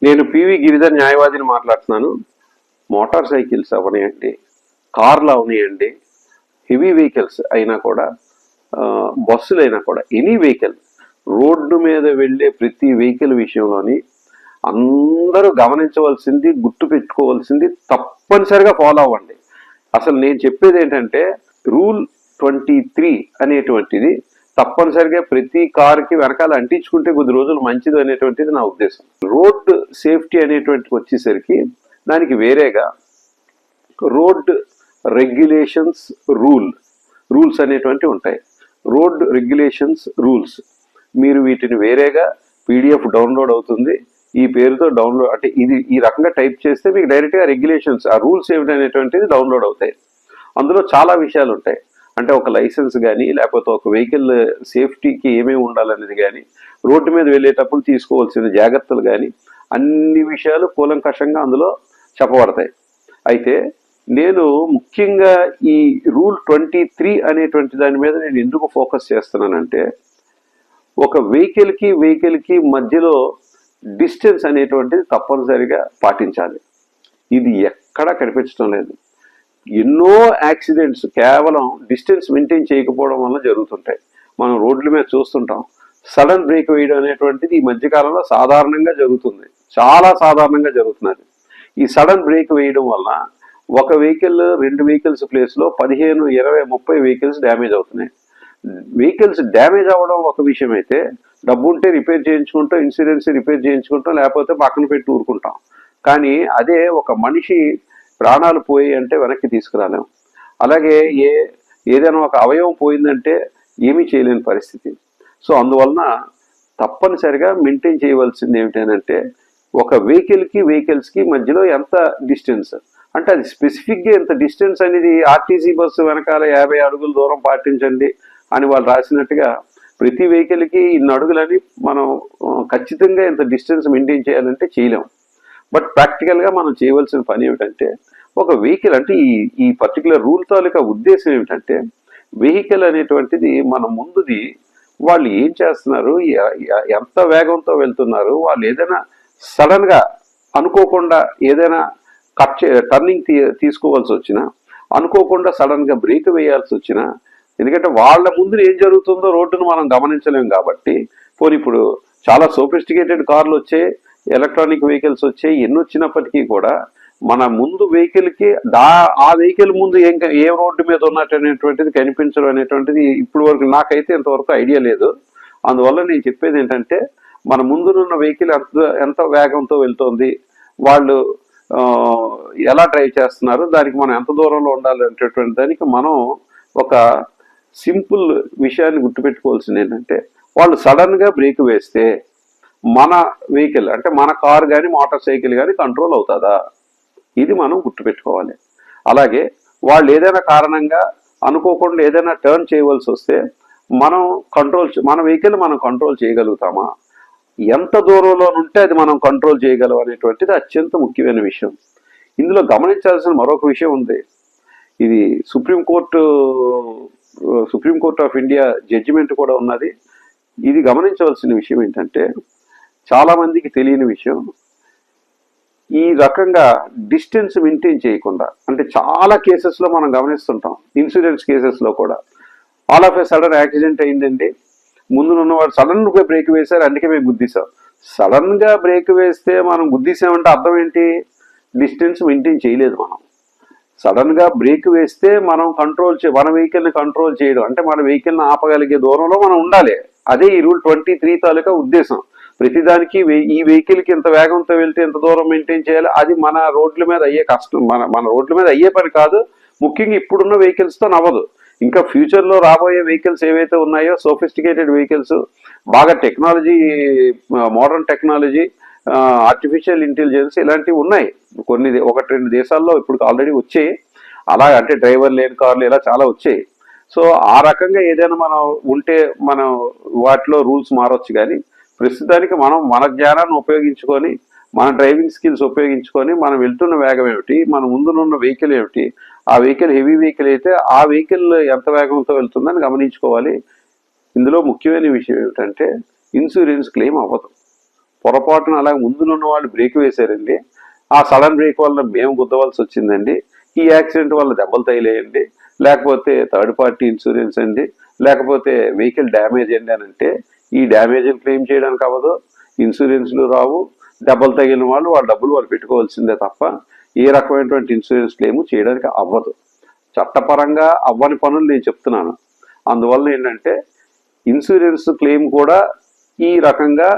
నేను పివి గిరిధర్ న్యాయవాదిని మాట్లాడుతున్నాను. Motor cycles అవనియండి, కార్లు అవనియండి, హెవీ వెహికల్స్ అయినా కూడా, బస్సులు అయినా కూడా, ఎనీ వెహికల్, రోడ్డు మీద వెళ్ళే ప్రతి వెహికల్ విషయంలోని అందరూ గమనించవలసింది, గుర్తు పెట్టుకోవాల్సింది, తప్పనిసరిగా ఫాలో అవ్వండి. అసలు నేను చెప్పేది ఏంటంటే రూల్ 23 అనేటువంటిది తప్పనిసరిగా ప్రతి కారుకి వెనకాల అంటించుకుంటే కొద్ది రోజులు మంచిది అనేటువంటిది నా ఉద్దేశం. రోడ్ సేఫ్టీ అనేటువంటిది వచ్చేసరికి దానికి వేరేగా రోడ్ రెగ్యులేషన్స్ రూల్స్ అనేటువంటివి ఉంటాయి. రోడ్ రెగ్యులేషన్స్ రూల్స్ మీరు వీటిని వేరేగా పీడిఎఫ్ డౌన్లోడ్ అవుతుంది. ఈ పేరుతో డౌన్లోడ్ అంటే ఇది ఈ రకంగా టైప్ చేస్తే మీకు డైరెక్ట్గా రెగ్యులేషన్స్, ఆ రూల్స్ ఏమిటి అనేటువంటిది డౌన్లోడ్ అవుతాయి. అందులో చాలా విషయాలు ఉంటాయి. అంటే ఒక లైసెన్స్ కానీ, లేకపోతే ఒక వెహికల్ సేఫ్టీకి ఏమేమి ఉండాలనేది కానీ, రోడ్డు మీద వెళ్ళేటప్పుడు తీసుకోవాల్సిన జాగ్రత్తలు కానీ, అన్ని విషయాలు కూలంకషంగా అందులో చెప్పబడతాయి. అయితే నేను ముఖ్యంగా ఈ రూల్ 23 అనేటువంటి దాని మీద నేను ఎందుకు ఫోకస్ చేస్తున్నానంటే, ఒక వెహికల్కి మధ్యలో డిస్టెన్స్ అనేటువంటిది తప్పనిసరిగా పాటించాలి. ఇది ఎక్కడా కనిపించడం లేదు. ఎన్నో యాక్సిడెంట్స్ కేవలం డిస్టెన్స్ మెయింటైన్ చేయకపోవడం వల్ల జరుగుతుంటాయి. మనం రోడ్ల మీద చూస్తుంటాం. సడన్ బ్రేక్ వేయడం అనేటువంటిది ఈ మధ్యకాలంలో సాధారణంగా జరుగుతుంది, చాలా సాధారణంగా జరుగుతున్నది. ఈ సడన్ బ్రేక్ వేయడం వల్ల ఒక వెహికల్, 2 వెహికల్స్ ప్లేస్లో 15, 20, 30 వెహికల్స్ డ్యామేజ్ అవుతున్నాయి. వెహికల్స్ డ్యామేజ్ అవ్వడం ఒక విషయం అయితే, డబ్బు ఉంటే రిపేర్ చేయించుకుంటాం, ఇన్సూరెన్స్ రిపేర్ చేయించుకుంటాం, లేకపోతే పక్కన పెట్టి ఊరుకుంటాం. కానీ అదే ఒక మనిషి ప్రాణాలు పోయి అంటే వెనక్కి తీసుకురాలేము. అలాగే ఏదైనా ఒక అవయవం పోయిందంటే ఏమీ చేయలేని పరిస్థితి. సో అందువలన తప్పనిసరిగా మెయింటైన్ చేయవలసింది ఏమిటంటే, ఒక వెహికల్స్కి మధ్యలో ఎంత డిస్టెన్స్, అంటే అది స్పెసిఫిక్గా ఎంత డిస్టెన్స్ అనేది ఆర్టీసీ బస్సు వెనకాల 50 అడుగుల దూరం పాటించండి అని వాళ్ళు రాసినట్టుగా ప్రతి వెహికల్కి ఇన్ని అడుగులని మనం ఖచ్చితంగా ఎంత డిస్టెన్స్ మెయింటైన్ చేయాలంటే చేయలేం. బట్ ప్రాక్టికల్గా మనం చేయవలసిన పని ఏమిటంటే, ఒక వెహికల్ అంటే ఈ పర్టికులర్ రూల్ తాలూకా ఉద్దేశం ఏమిటంటే, వెహికల్ అనేటువంటిది మన ముందుది వాళ్ళు ఏం చేస్తున్నారు, ఎంత వేగంతో వెళ్తున్నారు, వాళ్ళు ఏదైనా సడన్గా అనుకోకుండా ఏదైనా టర్నింగ్ తీసుకోవాల్సి వచ్చినా, అనుకోకుండా సడన్గా బ్రేక్ వేయాల్సి వచ్చినా, ఎందుకంటే వాళ్ళ ముందు ఏం జరుగుతుందో రోడ్డును మనం గమనించలేము కాబట్టి, పోనీ ఇప్పుడు చాలా సోఫిస్టికేటెడ్ కార్లు వచ్చాయి, ఎలక్ట్రానిక్ వెహికల్స్ వచ్చాయి, ఎన్ని వచ్చినప్పటికీ కూడా మన ముందు వెహికల్కి ఆ వెహికల్ ముందు ఏ రోడ్డు మీద ఉన్నట్టు అనేటువంటిది కనిపించడం అనేటువంటిది ఇప్పుడు వరకు నాకైతే ఇంతవరకు ఐడియా లేదు. అందువల్ల నేను చెప్పేది ఏంటంటే, మన ముందున్న వెహికల్ ఎంత వేగంతో వెళ్తోంది, వాళ్ళు ఎలా డ్రైవ్ చేస్తున్నారు, దానికి మనం ఎంత దూరంలో ఉండాలి అనేటటువంటి దానికి మనం ఒక సింపుల్ విషయాన్ని గుర్తుపెట్టుకోవాల్సింది ఏంటంటే, వాళ్ళు సడన్గా బ్రేక్ వేస్తే మన వెహికల్ అంటే మన కార్ కానీ మోటార్ సైకిల్ కానీ కంట్రోల్ అవుతుందా, ఇది మనం గుర్తుపెట్టుకోవాలి. అలాగే వాళ్ళు ఏదైనా కారణంగా అనుకోకుండా ఏదైనా టర్న్ చేయవలసి వస్తే మన వెహికల్ మనం కంట్రోల్ చేయగలుగుతామా, ఎంత దూరంలో ఉంటే అది మనం కంట్రోల్ చేయగలం అనేటువంటిది అత్యంత ముఖ్యమైన విషయం. ఇందులో గమనించాల్సిన మరొక విషయం ఉంది. ఇది సుప్రీంకోర్టు ఆఫ్ ఇండియా జడ్జిమెంట్ కూడా ఉన్నది. ఇది గమనించవలసిన విషయం ఏంటంటే, చాలామందికి తెలియని విషయం, ఈ రకంగా డిస్టెన్స్ మెయింటైన్ చేయకుండా, అంటే చాలా కేసెస్లో మనం గమనిస్తుంటాం, ఇన్సూరెన్స్ కేసెస్లో కూడా all of A sudden accident అయిందండి, ముందున్నవాడు సడన్గా బ్రేక్ వేశారు, అందుకే మేము గుద్దేశాం. సడన్గా బ్రేక్ వేస్తే మనం గుద్దేశామంటే అర్థం ఏంటి, డిస్టెన్స్ మెయింటైన్ చేయలేదు. మనం సడన్గా బ్రేక్ వేస్తే మనం మన వెహికల్ని కంట్రోల్ చేయడం అంటే మన వెహికల్ని ఆపగలిగే దూరంలో మనం ఉండాలి. అదే ఈ రూల్ 23 తాలూకా ఉద్దేశం. ప్రతిదానికి ఈ వెహికల్కి ఎంత వేగంతో వెళ్తే ఎంత దూరం మెయింటైన్ చేయాలి, అది మన రోడ్ల మీద అయ్యే కష్టం, మన రోడ్ల మీద అయ్యే పని కాదు. ముఖ్యంగా ఇప్పుడున్న వెహికల్స్తో నవ్వదు. ఇంకా ఫ్యూచర్లో రాబోయే వెహికల్స్ ఏవైతే ఉన్నాయో, సోఫిస్టికేటెడ్ వెహికల్స్, బాగా technology, modern technology, artificial intelligence ఇలాంటివి ఉన్నాయి. 1-2 దేశాల్లో ఇప్పుడు ఆల్రెడీ వచ్చాయి. అలా అంటే డ్రైవర్ లేని కార్లు ఇలా చాలా వచ్చాయి. సో ఆ రకంగా ఏదైనా మనం ఉంటే మనం వాటిలో రూల్స్ మారవచ్చు. కానీ ప్రస్తుతానికి మనం మన జ్ఞానాన్ని ఉపయోగించుకొని, మన డ్రైవింగ్ స్కిల్స్ ఉపయోగించుకొని, మనం వెళ్తున్న వేగం ఏమిటి, మన ముందున్న వెహికల్ ఏమిటి, ఆ వెహికల్ హెవీ వెహికల్ అయితే ఆ వెహికల్ ఎంత వేగంతో వెళ్తుందని గమనించుకోవాలి. ఇందులో ముఖ్యమైన విషయం ఏమిటంటే, ఇన్సూరెన్స్ క్లెయిమ్ అవ్వదు. పొరపాటున అలా ముందున్న వాళ్ళు బ్రేక్ వేశారండి, ఆ సడన్ బ్రేక్ వల్ల మేము గుద్దవలసి వచ్చిందండి, ఈ యాక్సిడెంట్ వల్ల దెబ్బలు తగిలేయండి, లేకపోతే థర్డ్ పార్టీ ఇన్సూరెన్స్ అండి, లేకపోతే వెహికల్ డ్యామేజ్ అండి అని అంటే ఈ డ్యామేజ్ని క్లెయిమ్ చేయడానికి అవ్వదు, ఇన్సూరెన్స్లు రావు, దెబ్బలు తగిలిన వాళ్ళు వాళ్ళ డబ్బులు వాళ్ళు పెట్టుకోవాల్సిందే తప్ప ఏ రకమైనటువంటి ఇన్సూరెన్స్ క్లెయిమ్ చేయడానికి అవ్వదు. చట్టపరంగా అవ్వని పనులు నేను చెప్తున్నాను. అందువల్ల ఏంటంటే ఇన్సూరెన్స్ క్లెయిమ్ కూడా ఈ రకంగా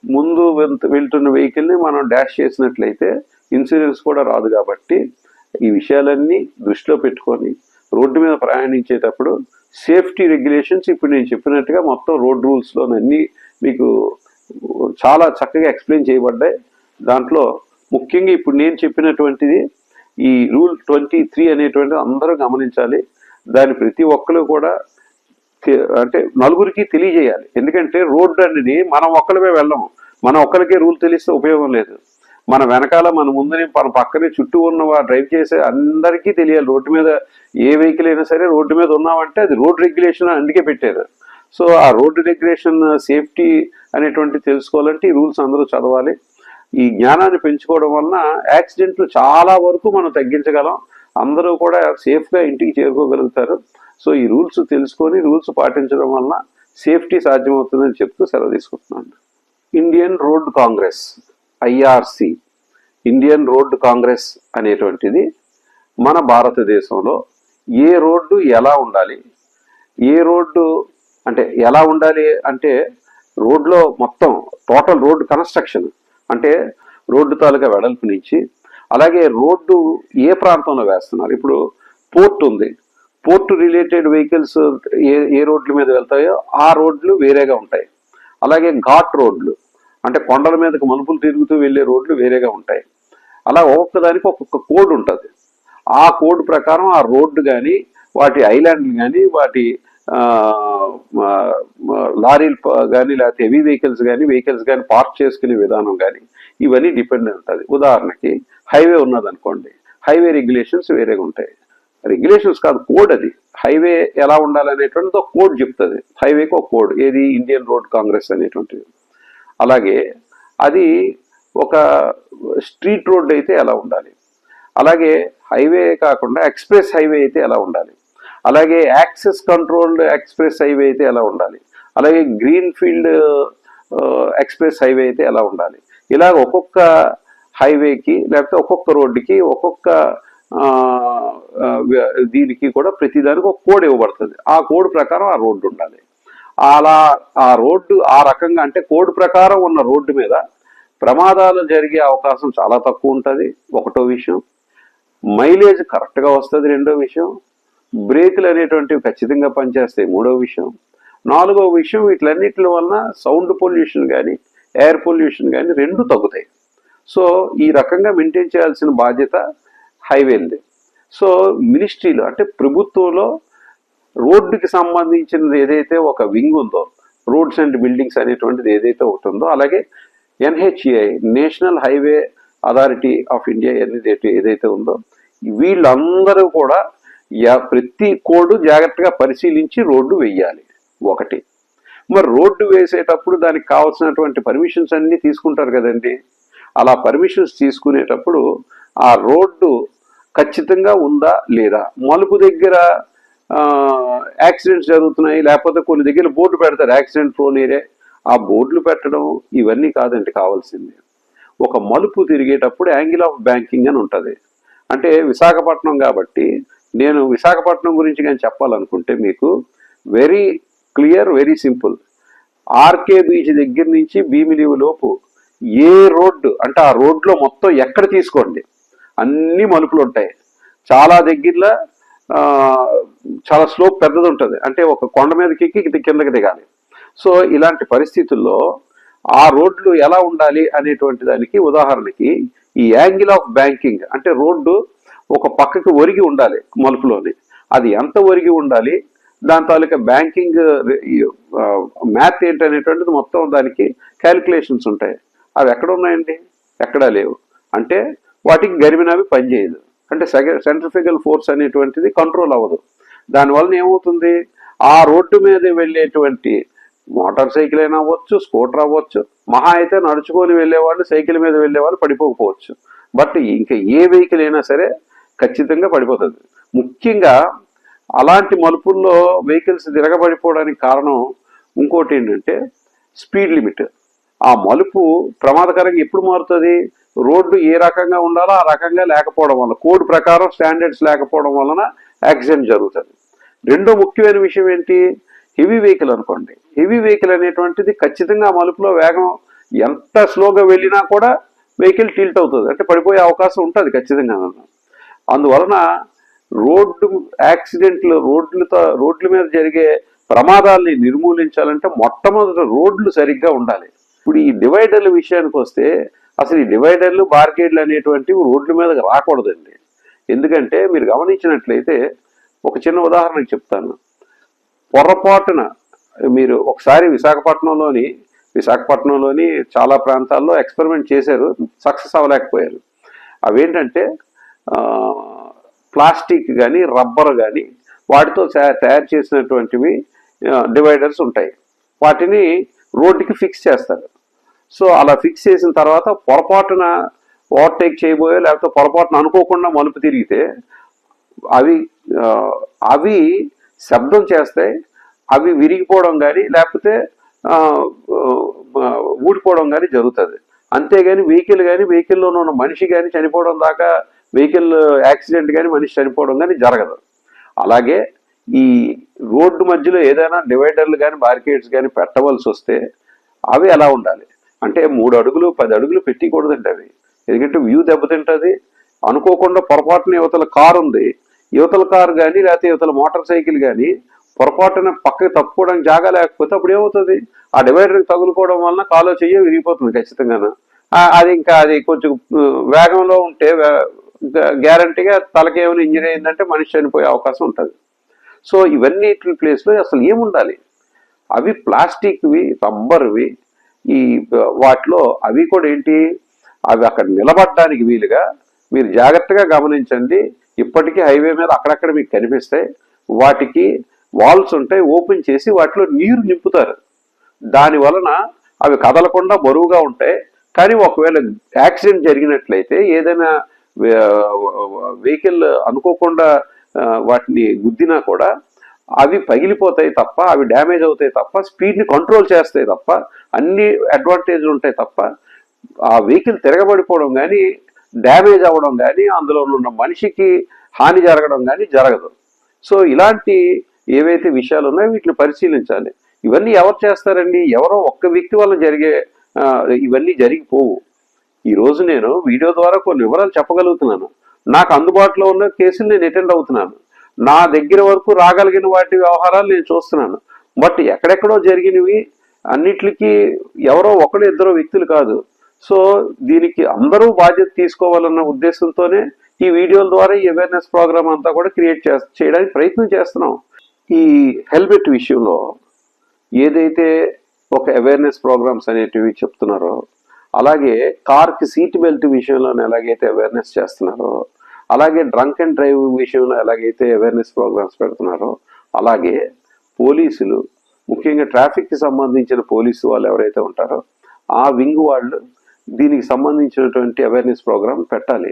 ముందు వెళ్తున్న వెహికల్ని మనం డాష్ చేసినట్లయితే ఇన్సూరెన్స్ కూడా రాదు. కాబట్టి ఈ విషయాలన్నీ దృష్టిలో పెట్టుకొని రోడ్డు మీద ప్రయాణించేటప్పుడు సేఫ్టీ రెగ్యులేషన్స్ ఇప్పుడు నేను చెప్పినట్టుగా మొత్తం రోడ్ రూల్స్లోనన్నీ మీకు చాలా చక్కగా ఎక్స్ప్లెయిన్ చేయబడ్డాయి. దాంట్లో ముఖ్యంగా ఇప్పుడు నేను చెప్పినటువంటిది ఈ రూల్ 23 అనేటువంటిది అందరూ గమనించాలి. దాని ప్రతి ఒక్కరు కూడా అంటే నలుగురికి తెలియజేయాలి. ఎందుకంటే రోడ్డు అనేది మనం ఒక్కరిమే వెళ్ళాం, మనం ఒక్కరికే రూల్ తెలిస్తే ఉపయోగం లేదు. మన వెనకాల మన ముందుని మన పక్కనే చుట్టూ ఉన్న డ్రైవ్ చేసే అందరికీ తెలియాలి. రోడ్డు మీద ఏ వెహికల్ అయినా సరే రోడ్డు మీద ఉన్నామంటే అది రోడ్ రెగ్యులేషన్ అందుకే పెట్టారు. సో ఆ రోడ్డు రెగ్యులేషన్ సేఫ్టీ అనేటువంటి తెలుసుకోవాలంటే ఈ రూల్స్ అందరూ చదవాలి. ఈ జ్ఞానాన్ని పెంచుకోవడం వలన యాక్సిడెంట్లు చాలా వరకు మనం తగ్గించగలం, అందరూ కూడా సేఫ్గా ఇంటికి చేరుకోగలుగుతారు. సో ఈ రూల్స్ తెలుసుకొని రూల్స్ పాటించడం వలన సేఫ్టీ సాధ్యమవుతుందని చెప్తూ సెలవు తీసుకుంటున్నాను. Indian road Congress IRC, Indian road Congress అనేటువంటిది మన భారతదేశంలో ఏ రోడ్డు ఎలా ఉండాలి, ఏ రోడ్డు అంటే ఎలా ఉండాలి అంటే రోడ్లో మొత్తం టోటల్ రోడ్డు కన్స్ట్రక్షన్ అంటే రోడ్డు తాలూకా వెడల్పు నుంచి, అలాగే రోడ్డు ఏ ప్రాంతంలో వేస్తున్నారు. ఇప్పుడు పోర్ట్ ఉంది, పోర్టు రిలేటెడ్ వెహికల్స్ ఏ రోడ్ల మీద వెళ్తాయో ఆ రోడ్లు వేరేగా ఉంటాయి. అలాగే ఘాట్ రోడ్లు అంటే కొండల మీదకి మలుపులు తిరుగుతూ వెళ్ళే రోడ్లు వేరేగా ఉంటాయి. అలా ఒక్కొక్కదానికి ఒక్కొక్క కోడ్ ఉంటుంది. ఆ కోడ్ ప్రకారం ఆ రోడ్డు కానీ వాటి ఐలాండ్లు కానీ వాటి లారీలు కానీ లేకపోతే హెవీ వెహికల్స్ కానీ పార్క్ చేసుకునే విధానం కానీ ఇవన్నీ డిపెండ్ ఉంటుంది. ఉదాహరణకి హైవే ఉన్నదనుకోండి, హైవే రెగ్యులేషన్స్ వేరేగా ఉంటాయి. రెగ్యులేషన్స్ కాదు, కోడ్. అది హైవే ఎలా ఉండాలనేటువంటిది ఒక కోడ్ చెప్తుంది. హైవేకి ఒక కోడ్, ఏది ఇండియన్ రోడ్ కాంగ్రెస్ అనేటువంటిది. అలాగే అది ఒక స్ట్రీట్ రోడ్ అయితే ఎలా ఉండాలి, అలాగే హైవే కాకుండా ఎక్స్ప్రెస్ హైవే అయితే ఎలా ఉండాలి, అలాగే యాక్సెస్ కంట్రోల్డ్ ఎక్స్ప్రెస్ హైవే అయితే ఎలా ఉండాలి, అలాగే గ్రీన్ ఫీల్డ్ ఎక్స్ప్రెస్ హైవే అయితే ఎలా ఉండాలి. ఇలాగ ఒక్కొక్క హైవేకి లేకపోతే ఒక్కొక్క రోడ్డుకి ఒక్కొక్క దీనికి కూడా ప్రతిదానికి ఒక కోడ్ ఇవ్వబడుతుంది. ఆ కోడ్ ప్రకారం ఆ రోడ్డు ఉండాలి. అలా ఆ రోడ్డు ఆ రకంగా అంటే కోడ్ ప్రకారం ఉన్న రోడ్డు మీద ప్రమాదాలు జరిగే అవకాశం చాలా తక్కువ ఉంటుంది, ఒకటో విషయం. మైలేజ్ కరెక్ట్గా వస్తుంది, రెండో విషయం. బ్రేకులు అనేటువంటివి ఖచ్చితంగా పనిచేస్తాయి, మూడో విషయం. నాలుగో విషయం, వీటిలన్నిటి వలన సౌండ్ పొల్యూషన్ కానీ ఎయిర్ పొల్యూషన్ కానీ రెండు తగ్గుతాయి. సో ఈ రకంగా మెయింటైన్ చేయాల్సిన బాధ్యత హైవేది. సో మినిస్ట్రీలో అంటే ప్రభుత్వంలో రోడ్డుకి సంబంధించినది ఏదైతే ఒక వింగ్ ఉందో, రోడ్స్ అండ్ బిల్డింగ్స్ అనేటువంటిది ఏదైతే ఒకటి ఉందో, అలాగే NHAI national highway authority of India ఏదైతే ఉందో, వీళ్ళందరూ కూడా ప్రతి కోడ్ జాగ్రత్తగా పరిశీలించి రోడ్డు వేయాలి ఒకటి. మరి రోడ్డు వేసేటప్పుడు దానికి కావాల్సినటువంటి పర్మిషన్స్ అన్నీ తీసుకుంటారు కదండి. అలా పర్మిషన్స్ తీసుకునేటప్పుడు ఆ రోడ్డు ఖచ్చితంగా ఉందా లేదా, మలుపు దగ్గర యాక్సిడెంట్స్ జరుగుతున్నాయి, లేకపోతే కొన్ని దగ్గర బోర్డు పెడతారు యాక్సిడెంట్ ప్రోన్ ఏరియా, ఆ బోర్డులు పెట్టడం ఇవన్నీ కాదండి కావాల్సింది. ఒక మలుపు తిరిగేటప్పుడు యాంగిల్ ఆఫ్ బ్యాంకింగ్ అని ఉంటుంది. అంటే విశాఖపట్నం కాబట్టి నేను విశాఖపట్నం గురించి కానీ చెప్పాలనుకుంటే మీకు very clear, very simple. RK beach దగ్గర నుంచి భీమిలీవు లోపు ఏ రోడ్డు అంటే ఆ రోడ్లో మొత్తం ఎక్కడ తీసుకోండి అన్ని మలుపులు ఉంటాయి. చాలా దగ్గరలో చాలా స్లోప్ పెద్దది ఉంటుంది, అంటే ఒక కొండ మీదకి ఎక్కి కిందకి దిగాలి. సో ఇలాంటి పరిస్థితుల్లో ఆ రోడ్లు ఎలా ఉండాలి అనేటువంటి దానికి ఉదాహరణకి ఈ యాంగిల్ ఆఫ్ బ్యాంకింగ్ అంటే రోడ్డు ఒక పక్కకి ఒరిగి ఉండాలి మలుపులోని, అది ఎంత ఒరిగి ఉండాలి, దాని తాలూకా బ్యాంకింగ్ మ్యాథ్ ఏంటనేటువంటిది మొత్తం దానికి క్యాలిక్యులేషన్స్ ఉంటాయి. అవి ఎక్కడ ఉన్నాయండి, ఎక్కడా లేవు. అంటే వాటికి గరిమినవి పనిచేయదు, అంటే సెంట్రిఫ్యూగల్ ఫోర్స్ అనేటువంటిది కంట్రోల్ అవ్వదు. దానివల్ల ఏమవుతుంది, ఆ రోడ్డు మీద వెళ్ళేటువంటి మోటార్ సైకిల్ అయినా అవ్వచ్చు, స్కూటర్ అవ్వచ్చు, మహా అయితే నడుచుకొని వెళ్ళేవాళ్ళు, సైకిల్ మీద వెళ్ళేవాళ్ళు పడిపోకపోవచ్చు. బట్ ఇంకా ఏ వెహికల్ అయినా సరే ఖచ్చితంగా పడిపోతుంది. ముఖ్యంగా అలాంటి మలుపుల్లో వెహికల్స్ తిరగబడిపోవడానికి కారణం ఇంకోటి ఏంటంటే స్పీడ్ లిమిట్. ఆ మలుపు ప్రమాదకరంగా ఎప్పుడు మారుతుంది? రోడ్డు ఏ రకంగా ఉండాలో ఆ రకంగా లేకపోవడం వల్ల, కోడ్ ప్రకారం స్టాండర్డ్స్ లేకపోవడం వలన యాక్సిడెంట్ జరుగుతుంది. రెండో ముఖ్యమైన విషయం ఏంటి? హెవీ వెహికల్ అనుకోండి. హెవీ వెహికల్ అనేటువంటిది ఖచ్చితంగా ఆ మలుపులో వేగం ఎంత స్లోగా వెళ్ళినా కూడా వెహికల్ టిల్ట్ అవుతుంది, అంటే పడిపోయే అవకాశం ఉంటుంది ఖచ్చితంగా. అందువలన రోడ్డు యాక్సిడెంట్లు, రోడ్ల మీద జరిగే ప్రమాదాల్ని నిర్మూలించాలంటే మొట్టమొదటి రోడ్లు సరిగ్గా ఉండాలి. ఇప్పుడు ఈ డివైడర్ల విషయానికి వస్తే అసలు ఈ డివైడర్లు, బార్గేడ్లు అనేటువంటివి రోడ్ల మీదకి రాకూడదండి. ఎందుకంటే మీరు గమనించినట్లయితే ఒక చిన్న ఉదాహరణకు చెప్తాను. పొరపాటున మీరు ఒకసారి విశాఖపట్నంలోని చాలా ప్రాంతాల్లో ఎక్స్పెరిమెంట్ చేశారు, సక్సెస్ అవ్వలేకపోయారు. అవేంటంటే ప్లాస్టిక్ కానీ రబ్బర్ కానీ వాటితో తయారు చేసినటువంటివి డివైడర్స్ ఉంటాయి. వాటిని రోడ్డుకి ఫిక్స్ చేస్తారు. సో అలా ఫిక్స్ చేసిన తర్వాత పొరపాటున ఓవర్టేక్ చేయబోయో లేకపోతే పొరపాటున అనుకోకుండా మలుపు తిరిగితే అవి శబ్దం చేస్తాయి. అవి విరిగిపోవడం కానీ లేకపోతే ఊడిపోవడం కానీ జరుగుతుంది. అంతేగాని వెహికల్లో ఉన్న మనిషి కానీ చనిపోవడం దాకా, వెహికల్ యాక్సిడెంట్ కానీ మనిషి చనిపోవడం కానీ జరగదు. అలాగే ఈ రోడ్డు మధ్యలో ఏదైనా డివైడర్లు కానీ బారికేడ్స్ కానీ పెట్టవలసి వస్తే అవి ఎలా ఉండాలి అంటే 3 అడుగులు 10 అడుగులు పెట్టకూడదండి అవి. ఎందుకంటే వ్యూ దెబ్బతింటుంది. అనుకోకుండా పొరపాటున యువతల కారు ఉంది, యువతల కారు కానీ లేకపోతే యువతల మోటార్ సైకిల్ కానీ పొరపాటున పక్కకి తప్పుకోవడానికి జాగా లేకపోతే అప్పుడు ఏమవుతుంది? ఆ డివైడర్కి తగులుకోవడం వలన కాలో చెయ్యో విరిగిపోతుంది ఖచ్చితంగాను. అది కొంచెం వేగంలో ఉంటే గ్యారంటీగా తలకేమైనా ఇంజరీ అయిందంటే మనిషి చనిపోయే అవకాశం ఉంటుంది. సో ఇవన్నీ ప్లేస్లో అసలు ఏముండాలి? అవి ప్లాస్టిక్వి, రబ్బర్వి. వాటిలో అవి కూడా ఏంటి, అవి అక్కడ నిలబడడానికి వీలుగా మీరు జాగ్రత్తగా గమనించండి. ఇప్పటికీ హైవే మీద అక్కడక్కడ మీకు కనిపిస్తాయి. వాటికి వాల్స్ ఉంటాయి, ఓపెన్ చేసి వాటిలో నీరు నింపుతారు. దాని వలన అవి కదలకుండా బరువుగా ఉంటాయి. కానీ ఒకవేళ యాక్సిడెంట్ జరిగినట్లయితే ఏదైనా వెహికల్ అనుకోకుండా వాటిని గుద్దినా కూడా అవి పగిలిపోతాయి తప్ప, అవి డ్యామేజ్ అవుతాయి తప్ప, స్పీడ్ని కంట్రోల్ చేస్తాయి తప్ప, అన్ని అడ్వాంటేజ్లు ఉంటాయి తప్ప ఆ వెహికల్ తిరగబడిపోవడం కానీ, డ్యామేజ్ అవ్వడం కానీ, అందులో ఉన్న మనిషికి హాని జరగడం కానీ జరగదు. సో ఇలాంటి ఏవైతే విషయాలు ఉన్నాయో వీటిని పరిశీలించాలి. ఇవన్నీ ఎవరు చేస్తారండి? ఎవరో ఒక్క వ్యక్తి వల్ల జరిగే ఇవన్నీ జరిగిపోవు. ఈరోజు నేను వీడియో ద్వారా కొన్ని వివరాలు చెప్పగలుగుతున్నాను. నాకు అందుబాటులో ఉన్న కేసులు నేను అటెండ్ అవుతున్నాను. నా దగ్గర వరకు రాగలిగిన వాటి వ్యవహారాలు నేను చూస్తున్నాను. బట్ ఎక్కడెక్కడో జరిగినవి అన్నిటికీ ఎవరో ఒకరు ఇద్దరు వ్యక్తులు కాదు. సో దీనికి అందరూ బాధ్యత తీసుకోవాలన్న ఉద్దేశంతోనే ఈ వీడియోల ద్వారా ఈ అవేర్నెస్ ప్రోగ్రామ్ అంతా కూడా క్రియేట్ చేయడానికి ప్రయత్నం చేస్తున్నాం. ఈ హెల్మెట్ విషయంలో ఏదైతే ఒక అవేర్నెస్ ప్రోగ్రామ్స్ అనేటివి చెప్తున్నారో, అలాగే కార్కి సీట్ బెల్ట్ విషయంలో ఎలాగైతే అవేర్నెస్ చేస్తున్నారో, అలాగే డ్రంక్ అండ్ డ్రైవ్ విషయంలో ఎలాగైతే అవేర్నెస్ ప్రోగ్రామ్స్ పెడుతున్నారో, అలాగే పోలీసులు, ముఖ్యంగా ట్రాఫిక్కి సంబంధించిన పోలీసు వాళ్ళు ఎవరైతే ఉంటారో ఆ వింగ్ వాళ్ళు దీనికి సంబంధించినటువంటి అవేర్నెస్ ప్రోగ్రామ్ పెట్టాలి.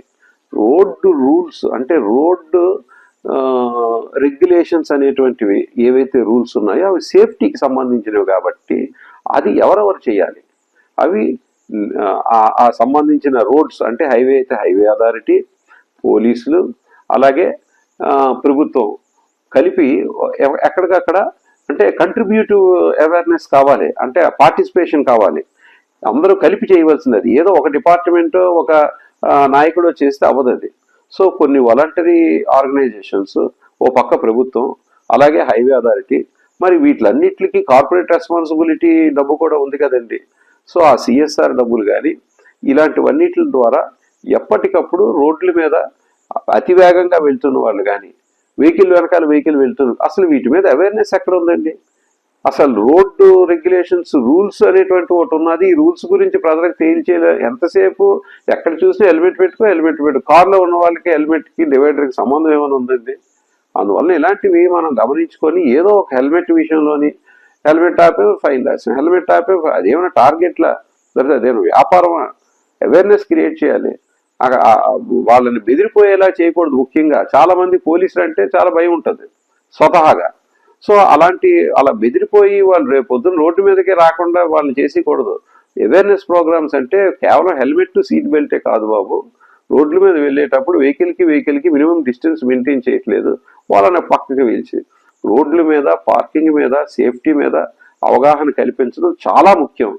రోడ్డు రూల్స్ అంటే రోడ్డు రెగ్యులేషన్స్ అనేటువంటివి ఏవైతే రూల్స్ ఉన్నాయో అవి సేఫ్టీకి సంబంధించినవి కాబట్టి అది ఎవరెవరు చేయాలి, అవి ఆ సంబంధించిన రోడ్స్ అంటే హైవే అయితే హైవే అథారిటీ, పోలీసులు, అలాగే ప్రభుత్వం కలిపి ఎక్కడికక్కడ అంటే కంట్రిబ్యూటివ్ అవేర్నెస్ కావాలి, అంటే పార్టిసిపేషన్ కావాలి. అందరూ కలిపి చేయవలసింది. అది ఏదో ఒక డిపార్ట్మెంట్ ఒక నాయకుడు చేస్తే అవ్వదు అది. సో కొన్ని వాలంటరీ ఆర్గనైజేషన్స్, ఓ పక్క ప్రభుత్వం, అలాగే హైవే అథారిటీ, మరి వీటిలన్నిటికీ కార్పొరేట్ రెస్పాన్సిబిలిటీ డబ్బు కూడా ఉంది కదండి. సో ఆ సిఎస్ఆర్ డబ్బులు కానీ ఇలాంటివన్నిటి ద్వారా ఎప్పటికప్పుడు రోడ్ల మీద అతి వేగంగా వెళ్తున్న వాళ్ళు కానీ, వెహికల్ వెనకాల వెహికల్ వెళ్తున్నారు, అసలు వీటి మీద అవేర్నెస్ ఎక్కడ ఉందండి? అసలు రోడ్డు రెగ్యులేషన్స్ రూల్స్ అనేటువంటి ఒకటి ఉన్నది. ఈ రూల్స్ గురించి ప్రజలకు తేల్చేలా ఎంతసేపు ఎక్కడ చూసినా హెల్మెట్ పెట్టు. కార్లో ఉన్న వాళ్ళకి హెల్మెట్కి డివైడర్కి సంబంధం ఏమైనా ఉందండి? అందువల్ల ఇలాంటివి మనం గమనించుకొని ఏదో ఒక హెల్మెట్ విషయంలోని హెల్మెట్ ఆపే ఫైన్ రాసాం, హెల్మెట్ ఆపే అదేమైనా టార్గెట్లా, లేదా అదేమైనా వ్యాపారమా? అవేర్నెస్ క్రియేట్ చేయాలి. వాళ్ళని బెదిరిపోయేలా చేయకూడదు. ముఖ్యంగా చాలా మంది పోలీసులు అంటే చాలా భయం ఉంటుంది స్వతహాగా. సో అలా బెదిరిపోయి వాళ్ళు రేపు పొద్దున్న రోడ్డు మీదకే రాకుండా వాళ్ళని చేసేయకూడదు. అవేర్నెస్ ప్రోగ్రామ్స్ అంటే కేవలం హెల్మెట్ సీట్ బెల్టే కాదు బాబు, రోడ్ల మీద వెళ్ళేటప్పుడు వెహికల్కి మినిమం డిస్టెన్స్ మెయింటైన్ చేయట్లేదు, వాళ్ళని పక్కకి వీల్చి రోడ్ల మీద పార్కింగ్ మీద సేఫ్టీ మీద అవగాహన కల్పించడం చాలా ముఖ్యం.